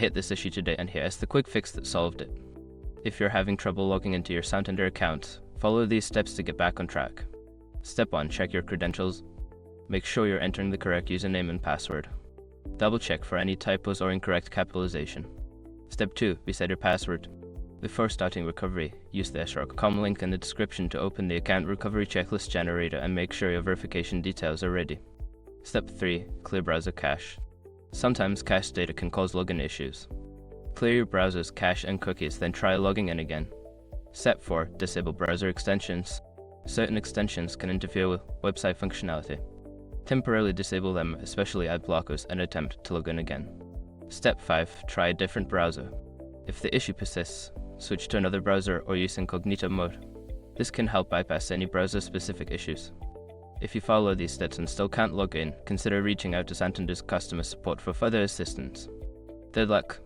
hit this issue today, and here is the quick fix that solved it. If you're having trouble logging into your Santander account, follow these steps to get back on track. Step 1. Check your credentials. Make sure you're entering the correct username and password. Double check for any typos or incorrect capitalization. Step 2. Reset your password. Before starting recovery, use the sr.com link in the description to open the account recovery checklist generator and make sure your verification details are ready. Step 3. Clear browser cache. Sometimes cache data can cause login issues. Clear your browser's cache and cookies, then try logging in again. Step 4. Disable browser extensions. Certain extensions can interfere with website functionality. Temporarily disable them, especially ad blockers, and attempt to log in again. Step 5. Try a different browser. If the issue persists, switch to another browser or use incognito mode. This can help bypass any browser-specific issues. If you follow these steps and still can't log in, consider reaching out to Santander's customer support for further assistance. Good luck!